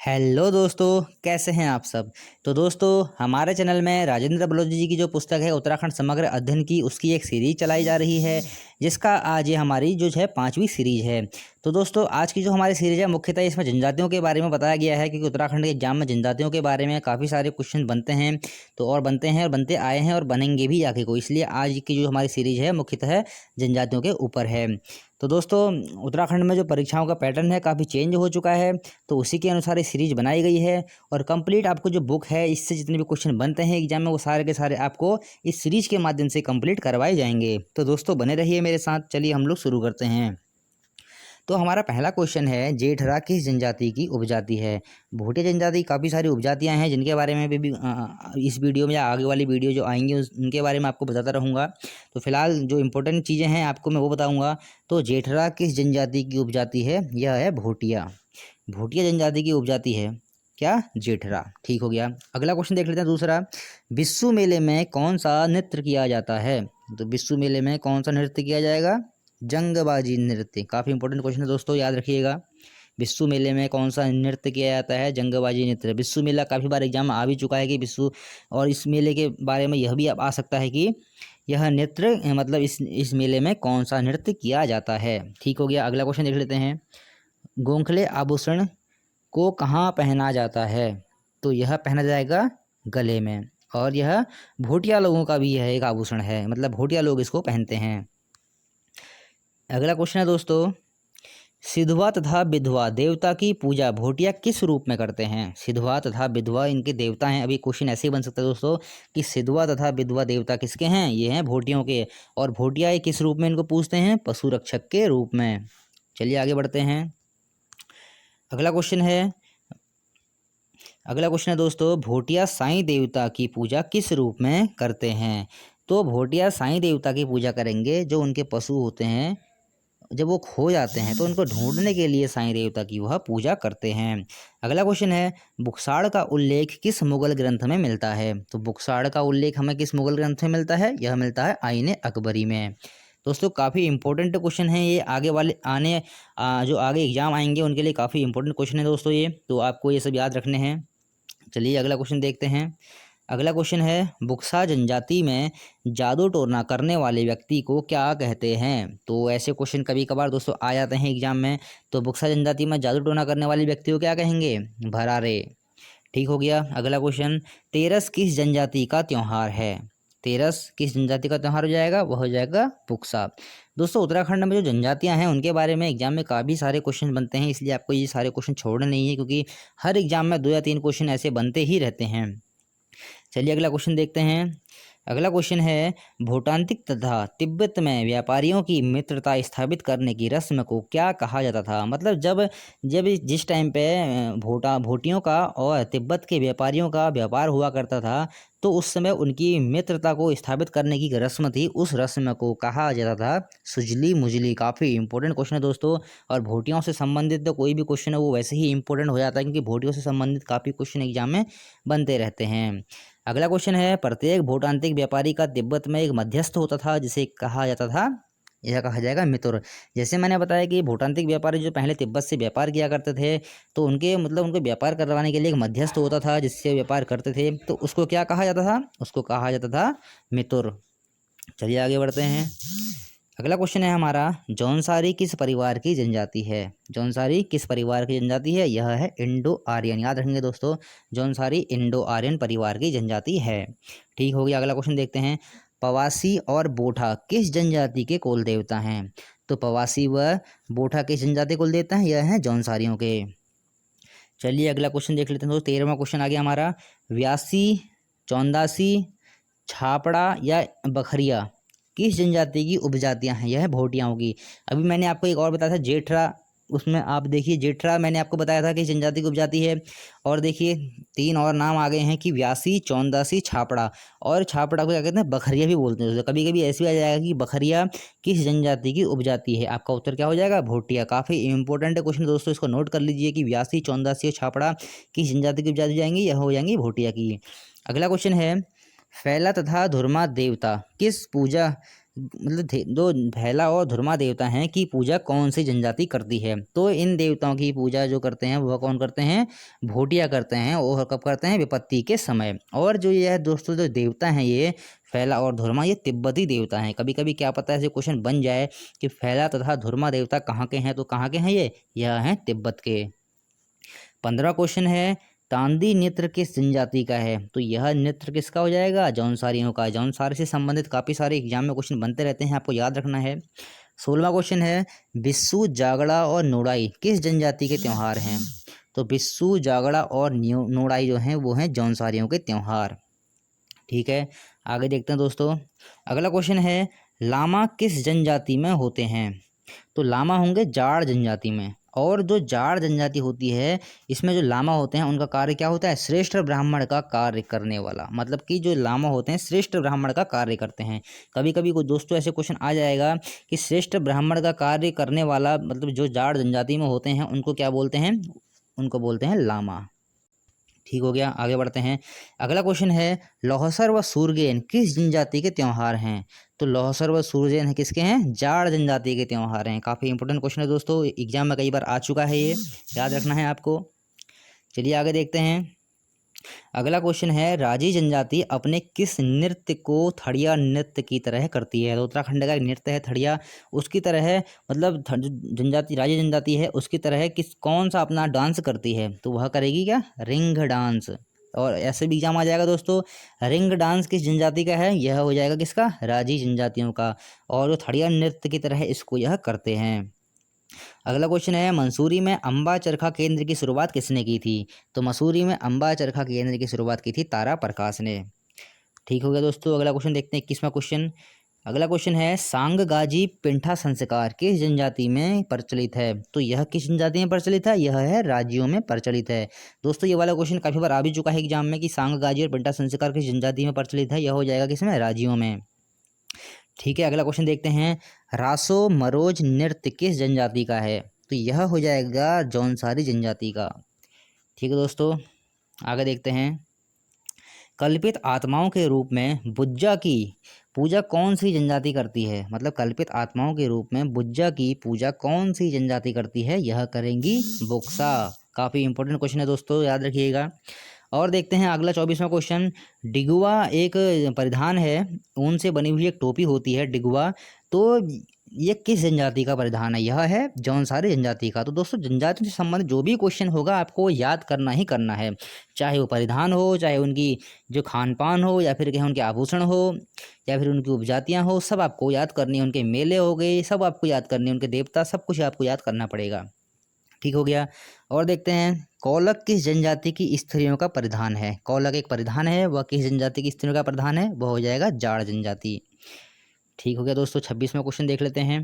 Hello दोस्तों, कैसे हैं आप सब। तो दोस्तों, हमारे चैनल में राजेंद्र बलोची जी की जो पुस्तक है उत्तराखंड समग्र अध्ययन की, उसकी एक सीरीज चलाई जा रही है, जिसका आज ये हमारी जो है 5वीं सीरीज है। तो दोस्तों, आज की जो हमारी सीरीज है मुख्यतः इसमें जनजातियों के बारे में बताया गया है, क्योंकि उत्तराखंड के एग्जाम में जनजातियों के बारे में काफ़ी सारे क्वेश्चन बनते हैं, तो और बनते हैं और बनते आए हैं और बनेंगे भी आगे को, इसलिए आज की जो हमारी सीरीज है मुख्यतः जनजातियों के ऊपर है। तो दोस्तों, उत्तराखंड में जो परीक्षाओं का पैटर्न है काफ़ी चेंज हो चुका है, तो उसी के अनुसार ये सीरीज बनाई गई है। और कंप्लीट आपको जो बुक है, इससे जितने भी क्वेश्चन बनते हैं एग्जाम में, वो सारे के सारे आपको इस सीरीज के माध्यम से कंप्लीट करवाए जाएंगे। तो दोस्तों, बने रहिए मेरे साथ। चलिए हम लोग शुरू करते हैं। तो हमारा पहला क्वेश्चन है, जेठरा किस जनजाति की उपजाति है। भोटिया जनजाति काफ़ी सारी उपजातियां हैं, जिनके बारे में भी इस वीडियो में या आगे वाली वीडियो जो आएंगी उनके बारे में आपको बताता रहूँगा। तो फिलहाल जो इंपॉर्टेंट चीज़ें हैं आपको मैं वो बताऊँगा। तो जेठरा किस जनजाति की उपजाति है, यह है भोटिया। भोटिया जनजाति की उपजाति है क्या, जेठरा। ठीक हो गया। अगला क्वेश्चन देख लेते हैं दूसरा। बिस्सू मेले में कौन सा नृत्य किया जाता है। तो बिस्सू मेले में कौन सा नृत्य किया जाएगा, जंगबाजी नृत्य। काफ़ी इंपॉर्टेंट क्वेश्चन है दोस्तों, याद रखिएगा। बिस्सू मेले में कौन सा नृत्य किया जाता है, जंगबाजी नृत्य। बिस्सू मेला काफ़ी बार एग्जाम में आ भी चुका है कि बिस्सू, और इस मेले के बारे में यह भी अब आ सकता है कि यह नृत्य मतलब इस मेले में कौन सा नृत्य किया जाता है। ठीक हो गया। अगला क्वेश्चन देख लेते हैं। गोखले आभूषण को कहाँ पहना जाता है। तो यह पहना जाएगा गले में, और यह भोटिया लोगों का भी यह एक आभूषण है, मतलब भोटिया लोग इसको पहनते हैं। अगला क्वेश्चन है दोस्तों, सिधवा तथा विधवा देवता की पूजा भोटिया किस रूप में करते हैं। सिधवा तथा विधवा इनके देवता हैं। अभी क्वेश्चन ऐसे ही बन सकता है दोस्तों कि सिधवा तथा विधवा देवता किसके हैं, ये हैं भोटियों के। और भोटिया ये किस रूप में इनको पूजते हैं, पशु रक्षक के रूप में। चलिए आगे बढ़ते हैं। अगला क्वेश्चन है दोस्तों, भोटिया साईं देवता की पूजा किस रूप में करते हैं। तो भोटिया साईं देवता की पूजा करेंगे, जो उनके पशु होते हैं जब वो खो जाते हैं तो उनको ढूंढने के लिए साईं देवता की वह पूजा करते हैं। अगला क्वेश्चन है, बुक्साड़ का उल्लेख किस मुगल ग्रंथ में मिलता है। तो बुक्साड़ का उल्लेख हमें किस मुगल ग्रंथ में मिलता है, यह मिलता है आईने अकबरी में। दोस्तों, काफ़ी इंपॉर्टेंट क्वेश्चन है ये, आगे वाले जो आगे एग्जाम आएंगे उनके लिए काफ़ी इंपॉर्टेंट क्वेश्चन है दोस्तों ये, तो आपको ये सब याद रखने हैं। चलिए अगला क्वेश्चन देखते हैं। अगला क्वेश्चन है, बुक्सा जनजाति में जादू टोना करने वाले व्यक्ति को क्या कहते हैं। तो ऐसे क्वेश्चन कभी कभार दोस्तों आ जाते हैं एग्जाम में। तो बुक्सा जनजाति में जादू टोना करने वाले व्यक्ति को क्या कहेंगे, भरारे। ठीक हो गया। अगला क्वेश्चन, तेरस किस जनजाति का त्यौहार है। तेरस किस जनजाति का त्यौहार हो जाएगा, वह हो जाएगा बुक्सा। दोस्तों, उत्तराखंड में जो जनजातियां हैं उनके बारे में एग्जाम में काफ़ी सारे क्वेश्चन बनते हैं, इसलिए आपको ये सारे क्वेश्चन छोड़ने नहीं है, क्योंकि हर एग्जाम में 2 या 3 क्वेश्चन ऐसे बनते ही रहते हैं। चलिए अगला क्वेश्चन देखते हैं। अगला क्वेश्चन है, भूटांतिक तथा तिब्बत में व्यापारियों की मित्रता स्थापित करने की रस्म को क्या कहा जाता था। मतलब जब जब जिस टाइम पे भोटियों का और तिब्बत के व्यापारियों का व्यापार हुआ करता था, तो उस समय उनकी मित्रता को स्थापित करने की रस्म थी, उस रस्म को कहा जाता था सुजली मुजली। काफ़ी इंपॉर्टेंट क्वेश्चन है दोस्तों, और भोटियों से संबंधित तो कोई भी क्वेश्चन है वो वैसे ही इंपॉर्टेंट हो जाता है, क्योंकि भोटियों से संबंधित काफ़ी क्वेश्चन एग्जाम में बनते रहते हैं। अगला क्वेश्चन है, प्रत्येक भूटांतिक व्यापारी का तिब्बत में एक मध्यस्थ होता था, जिसे कहा जाता था, यह कहा जाएगा मित्र। जैसे मैंने बताया कि भूटांतिक व्यापारी जो पहले तिब्बत से व्यापार किया करते थे, तो उनको व्यापार करवाने के लिए एक मध्यस्थ होता था जिससे व्यापार करते थे, तो उसको क्या कहा जाता था, उसको कहा जाता था मित्र। चलिए आगे बढ़ते हैं। अगला क्वेश्चन है हमारा, जौनसारी किस परिवार की जनजाति है। जौनसारी किस परिवार की जनजाति है, यह है इंडो आर्यन। याद रखेंगे दोस्तों, जौनसारी इंडो आर्यन परिवार की जनजाति है। ठीक हो गया। अगला क्वेश्चन देखते हैं, पवासी और बोठा किस जनजाति के कुल देवता हैं। तो पवासी व बोठा किस जनजाति कुल देवता हैं, यह हैं जौनसारियों के। चलिए अगला क्वेश्चन देख लेते हैं दोस्तों। 13वां क्वेश्चन आ गया हमारा, व्यासी, चौंदासी, छापड़ा या बखरिया किस जनजाति की उपजातियां हैं, यह है भोटियाओं की। अभी मैंने आपको एक और बताया था जेठरा, उसमें आप देखिए जेठरा मैंने आपको बताया था कि जनजाति की उपजाति है, और देखिए 3 और नाम आ गए हैं कि व्यासी, चौंदासी, छापड़ा। और छापड़ा को क्या कहते हैं, बखरिया भी बोलते हैं। कभी कभी ऐसे भी आ जाएगा कि बखरिया किस जनजाति की उपजाति है, आपका उत्तर क्या हो जाएगा, भोटिया। काफ़ी इंपॉर्टेंट क्वेश्चन दोस्तों, इसको नोट कर लीजिए कि व्यासी, चौंदासी और छापड़ा किस जनजाति की उपजाति जाएंगी, यह हो जाएंगी भोटिया की। अगला क्वेश्चन है, फैला तथा धुरमा देवता किस पूजा मतलब जो भैला और धुरमा देवता हैं की पूजा कौन सी जनजाति करती है? तो इन देवताओं की पूजा जो करते हैं वह कौन करते हैं? भोटिया करते हैं। और कब करते हैं? विपत्ति के समय। और जो यह दोस्तों जो देवता हैं ये फैला और धुरमा, ये तिब्बती देवता हैं। कभी कभी क्या पता है ऐसे क्वेश्चन बन जाए कि फैला तथा धुरमा देवता कहाँ के हैं, तो कहाँ के हैं ये? यह हैं तिब्बत के। 15 क्वेश्चन है, तांदी नृत्य किस जनजाति का है? तो यह नृत्य किसका हो जाएगा? जौनसारियों का। जौनसारी से संबंधित काफ़ी सारे एग्जाम में क्वेश्चन बनते रहते हैं, आपको याद रखना है। 16वां क्वेश्चन है, बिस्सू जागड़ा और नोड़ाई किस जनजाति के त्यौहार हैं? तो बिस्सू जागड़ा और नोड़ाई जो हैं वो हैं जौनसारियों के त्यौहार। ठीक है, आगे देखते हैं दोस्तों। अगला क्वेश्चन है, लामा किस जनजाति में होते हैं? तो लामा होंगे जाड़ जनजाति में। और जो जाड़ जनजाति होती है इसमें जो लामा होते हैं उनका कार्य क्या होता है? श्रेष्ठ ब्राह्मण का कार्य करने वाला। मतलब कि जो लामा होते हैं श्रेष्ठ ब्राह्मण का कार्य करते हैं। कभी कभी कुछ दोस्तों ऐसे क्वेश्चन आ जाएगा कि श्रेष्ठ ब्राह्मण का कार्य करने वाला, मतलब जो जाड़ जनजाति में होते हैं उनको क्या बोलते हैं? उनको बोलते हैं लामा। ठीक हो गया, आगे बढ़ते हैं। अगला क्वेश्चन है, लौहसर व सूरगेन किस जनजाति के त्यौहार हैं? तो लौहसर व सूरगेन है किसके हैं? जाड़ जनजाति के त्यौहार हैं। काफ़ी इंपॉर्टेंट क्वेश्चन है दोस्तों, एग्जाम में कई बार आ चुका है, ये याद रखना है आपको। चलिए आगे देखते हैं। अगला क्वेश्चन है, राजी जनजाति अपने किस नृत्य को थड़िया नृत्य की तरह करती है? तो उत्तराखंड का एक नृत्य है थड़िया, उसकी तरह है, मतलब जनजाति राजी जनजाति है उसकी तरह किस कौन सा अपना डांस करती है? तो वह करेगी क्या? Ring dance. और ऐसे भी एग्जाम आ जाएगा दोस्तों, रिंग डांस किस जनजाति का है? यह हो जाएगा किसका? राजी जनजातियों का। और जो थड़िया नृत्य की तरह इसको यह करते हैं। अगला क्वेश्चन है, मंसूरी में अम्बा चरखा केंद्र की शुरुआत किसने की थी? तो मसूरी में अम्बा चरखा केंद्र की शुरुआत की थी तारा प्रकाश ने। ठीक हो गया दोस्तों, अगला क्वेश्चन देखते हैं 21वां क्वेश्चन। अगला क्वेश्चन है, सांग गाजी पिंठा संस्कार किस जनजाति में प्रचलित है? तो यह किस जनजाति में प्रचलित है? यह है राज्यों में प्रचलित है। दोस्तों ये वाला क्वेश्चन काफ़ी बार आ भी चुका है एग्जाम में कि सांग गाजी और पिंठा संस्कार किस जनजाति में प्रचलित है? यह हो जाएगा किसमें? राज्यों में। ठीक है, अगला क्वेश्चन देखते हैं, रासो मरोज नृत्य किस जनजाति का है? तो यह हो जाएगा जौनसारी जनजाति का। ठीक है दोस्तों, आगे देखते हैं। कल्पित आत्माओं के रूप में बुज्जा की पूजा कौन सी जनजाति करती है? मतलब कल्पित आत्माओं के रूप में बुज्जा की पूजा कौन सी जनजाति करती है? यह करेंगी बुक्सा। काफ़ी इंपॉर्टेंट क्वेश्चन है दोस्तों, याद रखिएगा। और देखते हैं अगला 24वां क्वेश्चन। डिगुआ एक परिधान है, ऊन से बनी हुई एक टोपी होती है डिगुआ, तो ये किस जनजाति का परिधान है? यह है जौनसारी जनजाति का। तो दोस्तों जनजाति से संबंधित जो भी क्वेश्चन होगा आपको याद करना ही करना है, चाहे वो परिधान हो, चाहे उनकी जो खान पान हो, या फिर कहें उनके आभूषण हो, या फिर उनकी उपजातियाँ हो, सब आपको याद करनी है। उनके मेले हो गए, सब आपको याद करनी है, उनके देवता, सब कुछ आपको याद करना पड़ेगा। ठीक हो गया। और देखते हैं, कौलक किस जनजाति की स्त्रियों का परिधान है? कौलक एक परिधान है, वह किस जनजाति की स्त्रियों का परिधान है? वह हो जाएगा जाड़ जनजाति। ठीक हो गया दोस्तों, 26वां क्वेश्चन देख लेते हैं।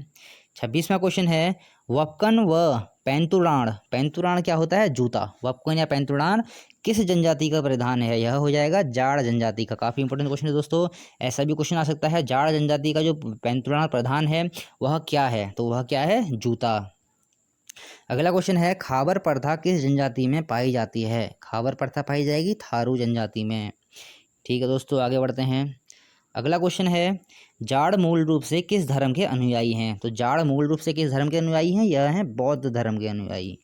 26वां क्वेश्चन है, वक्कन व पैंतुराण। पैंतुराण क्या होता है? जूता। वक्कन या पैंतुराण किस जनजाति का परिधान है? यह हो जाएगा जाड़ जनजाति का। काफ़ी इंपॉर्टेंट क्वेश्चन है दोस्तों, ऐसा भी क्वेश्चन आ सकता है, जाड़ जनजाति का जो पैंतुराण परिधान है वह क्या है? तो वह क्या है? जूता। अगला क्वेश्चन है, खाबर प्रथा किस जनजाति में पाई जाती है? खाबर प्रथा पाई जाएगी थारू जनजाति में। ठीक है दोस्तों, आगे बढ़ते हैं। अगला क्वेश्चन है, जाड़ मूल रूप से किस धर्म के अनुयायी हैं? तो जाड़ मूल रूप से किस धर्म के अनुयायी हैं? यह हैं बौद्ध धर्म के अनुयायी।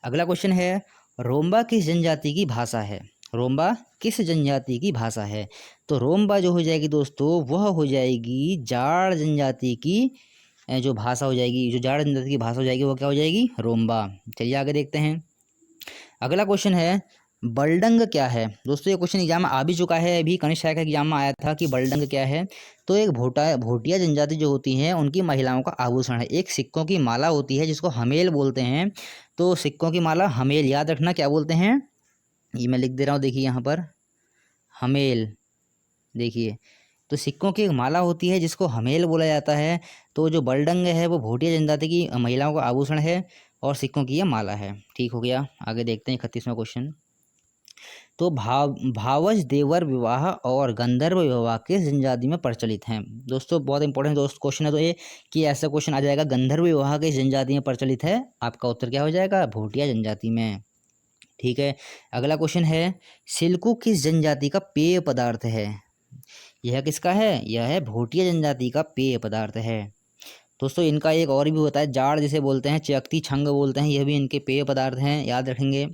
अगला क्वेश्चन है, रोम्बा किस जनजाति की भाषा है? रोम्बा किस जनजाति की भाषा है? तो रोम्बा जो हो जाएगी दोस्तों वह हो जाएगी जाड़ जनजाति की जो भाषा हो जाएगी, जो जाड़ जनजाति की भाषा हो जाएगी, वो क्या हो जाएगी? रोम्बा। चलिए आगे देखते हैं। अगला क्वेश्चन है, बलडंग क्या है? दोस्तों ये क्वेश्चन एग्जाम में आ भी चुका है, अभी कनिष्ठ के एग्जाम में आया था कि बलडंग क्या है। तो एक भोटिया जनजाति जो होती हैं उनकी महिलाओं का आभूषण है, एक सिक्कों की माला होती है जिसको हमेल बोलते हैं। तो सिक्कों की माला हमेल, याद रखना क्या बोलते हैं, ये मैं लिख दे रहा हूँ, देखिए यहाँ पर हमेल, देखिए। तो सिक्कों की एक माला होती है जिसको हमेल बोला जाता है। तो जो बलडंग है वो भोटिया जनजाति की महिलाओं का आभूषण है और सिक्कों की ये माला है। ठीक हो गया, आगे देखते हैं 31वां क्वेश्चन। तो भावज देवर विवाह और गंधर्व विवाह किस जनजाति में प्रचलित हैं? दोस्तों बहुत इंपॉर्टेंट दोस्त क्वेश्चन है तो ये, कि ऐसा क्वेश्चन आ जाएगा, गंधर्व विवाह किस जनजाति में प्रचलित है? आपका उत्तर क्या हो जाएगा? भोटिया जनजाति में। ठीक है, अगला क्वेश्चन है, सिल्कू किस जनजाति का पेय पदार्थ है? यह किसका है? यह है भोटिया जनजाति का पेय पदार्थ है। दोस्तों इनका एक और भी होता है जाड़ जिसे बोलते हैं, चियक्ती छंग बोलते हैं, यह भी इनके पेय पदार्थ हैं, याद रखेंगे।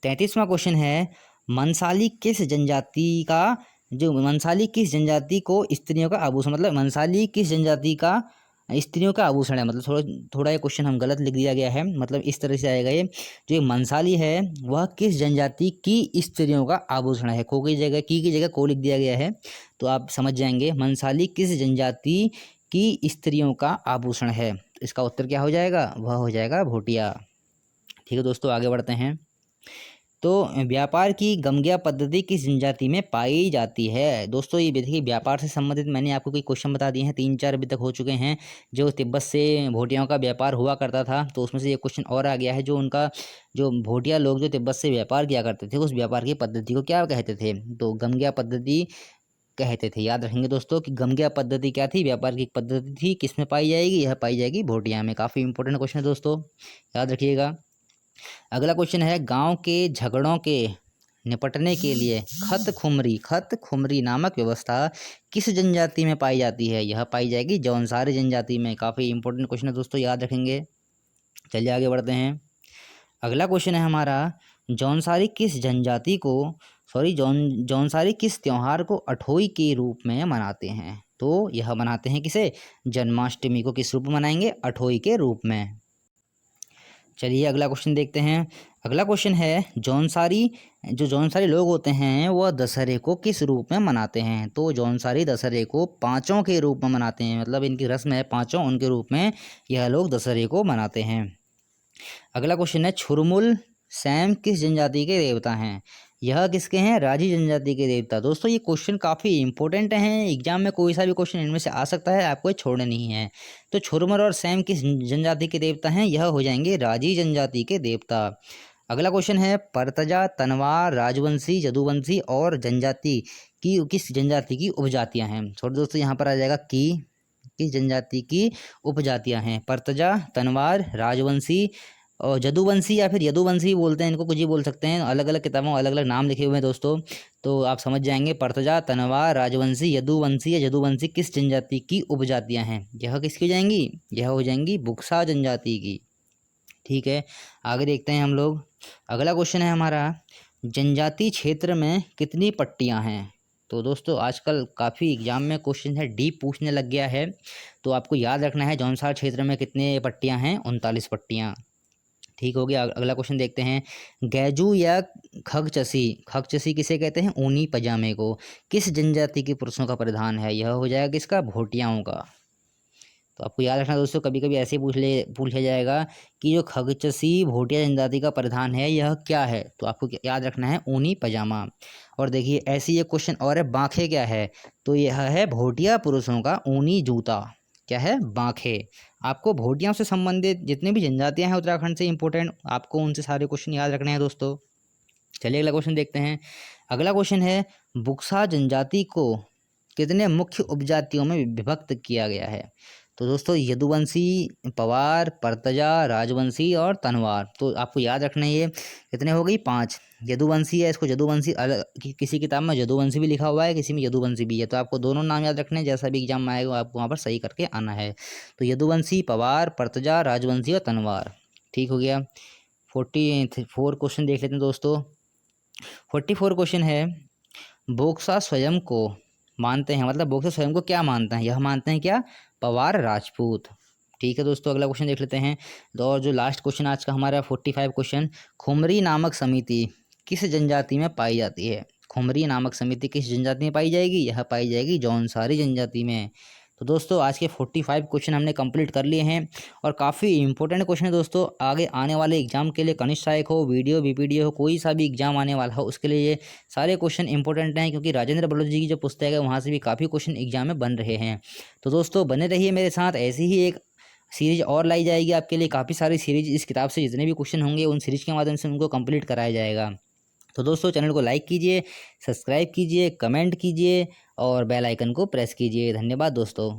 33वां क्वेश्चन है, मंसाली किस जनजाति का मंसाली किस जनजाति को स्त्रियों का आभूषण, मतलब मंसाली किस जनजाति का स्त्रियों का आभूषण है। मतलब थोड़ा थोड़ा ये क्वेश्चन हम गलत लिख दिया गया है, मतलब इस तरह से आएगा ये, जो ये मंसाली है वह किस जनजाति की स्त्रियों का आभूषण है। को की जगह को लिख दिया गया है, तो आप समझ जाएंगे मंसाली किस जनजाति की स्त्रियों का आभूषण है। इसका उत्तर क्या हो जाएगा? वह हो जाएगा भोटिया। ठीक है दोस्तों, आगे बढ़ते हैं। तो व्यापार की गमग्या पद्धति किस जनजाति में पाई जाती है। दोस्तों ये देखिए व्यापार से संबंधित मैंने आपको कोई क्वेश्चन बता दिए हैं, 3-4 अभी तक हो चुके हैं। जो तिब्बत से भोटियाओं का व्यापार हुआ करता था, तो उसमें से ये क्वेश्चन और आ गया है, जो उनका जो भोटिया लोग जो तिब्बत से व्यापार किया करते थे, उस व्यापार की पद्धति को क्या कहते थे? तो गमग्या पद्धति कहते थे। याद रखेंगे दोस्तों कि गमग्या पद्धति क्या थी? व्यापार की पद्धति थी। किस में पाई जाएगी? यह पाई जाएगी भोटिया में। काफ़ी इंपॉर्टेंट क्वेश्चन है दोस्तों, याद रखिएगा। अगला क्वेश्चन है, गांव के झगड़ों के निपटने के लिए खत खुमरी नामक व्यवस्था किस जनजाति में पाई जाती है। यह पाई जाएगी जौनसारी जनजाति में। काफ़ी इंपॉर्टेंट क्वेश्चन है दोस्तों, याद रखेंगे। चलिए आगे बढ़ते हैं। अगला क्वेश्चन है हमारा, जौनसारी किस जनजाति को जौनसारी किस त्योहार को अठोई के रूप में मनाते हैं। तो यह मनाते हैं किसे? जन्माष्टमी को। किस रूप में मनाएंगे? अठोई के रूप में। चलिए अगला क्वेश्चन देखते हैं। अगला क्वेश्चन है, जौनसारी लोग होते हैं वह दशहरे को किस रूप में मनाते हैं। तो जौनसारी दशहरे को पाँचों के रूप में मनाते हैं, मतलब इनकी रस्म है पाँचों, उनके रूप में यह लोग दशहरे को मनाते हैं। अगला क्वेश्चन है, छुरमुल सैम किस जनजाति के देवता हैं। यह किसके हैं? राजी जनजाति के देवता। दोस्तों ये क्वेश्चन काफ़ी इंपॉर्टेंट हैं, एग्जाम में कोई सा भी क्वेश्चन इनमें से आ सकता है, आपको छोड़ना नहीं है। तो छुरमुल और सैम किस जनजाति के देवता हैं? यह हो जाएंगे राजी जनजाति के देवता। अगला क्वेश्चन है, परतजा, तनवार, राजवंशी, यदुवंशी और जनजाति की किस जनजाति की उपजातियां हैं। छोड़ दोस्तों यहाँ पर आ जाएगा की, किस जनजाति की उपजातियां हैं। परतजा, तनवार, राजवंशी और जदुवंशी या फिर यदुवंशी बोलते हैं, इनको कुछ ही बोल सकते हैं, अलग अलग किताबों अलग अलग नाम लिखे हुए हैं दोस्तों, तो आप समझ जाएंगे। परतजा, तनवार, राजवंशी, यदुवंशी या जदुवंशी किस जनजाति की उपजातियां हैं। यह किसकी हो जाएंगी? यह हो जाएंगी बुक्सा जनजाति की। ठीक है, आगे देखते हैं हम लोग। अगला क्वेश्चन है हमारा, जनजाति क्षेत्र में कितनी पट्टियां हैं। तो दोस्तों आजकल काफ़ी एग्जाम में क्वेश्चन है डीप पूछने लग गया है, तो आपको याद रखना है जौनसार क्षेत्र में कितने पट्टियां हैं? 39 पट्टियां। ठीक हो गया। अगला क्वेश्चन देखते हैं, गैजू या खगचसी किसे कहते हैं? ऊनी पजामे को किस जनजाति के पुरुषों का परिधान है। यह हो जाएगा किसका? भोटियाओं का। तो आपको याद रखना दोस्तों, कभी कभी ऐसे पूछा जाएगा कि जो खगचसी भोटिया जनजाति का परिधान है यह क्या है, तो आपको याद रखना है ऊनी पजामा। और देखिए ऐसी ये क्वेश्चन और है, बांखे क्या है? तो यह है भोटिया पुरुषों का ऊनी जूता। क्या है? बांखे। आपको भोटियाओं से संबंधित जितनी भी जनजातियां हैं उत्तराखंड से इंपॉर्टेंट, आपको उनसे सारे क्वेश्चन याद रखने हैं दोस्तों। चलिए अगला क्वेश्चन देखते हैं। अगला क्वेश्चन है, बुक्सा जनजाति को कितने मुख्य उपजातियों में विभक्त किया गया है। तो दोस्तों यदुवंशी, पवार, परतजा, राजवंशी और तनवार। तो आपको याद रखना है ये कितने हो गई? 5। यदुवंशी है, इसको यदुवंशी अलग किसी किताब में यदुवंशी भी लिखा हुआ है, किसी में यदुवंशी भी है, तो आपको दोनों नाम याद रखने हैं, जैसा भी एग्जाम में आएगा आपको वहाँ पर सही करके आना है। तो यदुवंशी, पवार, परतजा, राजवंशी और तनवार। ठीक हो गया। 44 क्वेश्चन देख लेते हैं दोस्तों। 44 क्वेश्चन है, बोक्सा स्वयं को मानते हैं, मतलब बोक्सा स्वयं को क्या मानते हैं? यह मानते हैं क्या? पवार राजपूत। ठीक है दोस्तों, अगला क्वेश्चन देख लेते हैं। तो और जो लास्ट क्वेश्चन आज का हमारा 45 क्वेश्चन, खुमरी नामक समिति किस जनजाति में पाई जाती है। खुमरी नामक समिति किस जनजाति में पाई जाएगी? यह पाई जाएगी जौनसारी जनजाति में। तो दोस्तों आज के 45 क्वेश्चन हमने कंप्लीट कर लिए हैं और काफ़ी इंपॉर्टेंट क्वेश्चन है दोस्तों। आगे आने वाले एग्जाम के लिए कनिष्ठ सहायक हो, वीडियो बीपीडीओ हो, कोई सा भी एग्जाम आने वाला हो, उसके लिए ये सारे क्वेश्चन इंपॉर्टेंट हैं, क्योंकि राजेंद्र बलोच जी की जो पुस्तक है वहाँ से भी काफ़ी क्वेश्चन एग्जाम में बन रहे हैं। तो दोस्तों बने रहिए मेरे साथ, ऐसी ही एक सीरीज और लाई जाएगी आपके लिए। काफ़ी सारी सीरीज इस किताब से जितने भी क्वेश्चन होंगे उन सीरीज के माध्यम से उनको कंप्लीट कराया जाएगा। तो दोस्तों चैनल को लाइक कीजिए, सब्सक्राइब कीजिए, कमेंट कीजिए और बेल आइकन को प्रेस कीजिए। धन्यवाद दोस्तों।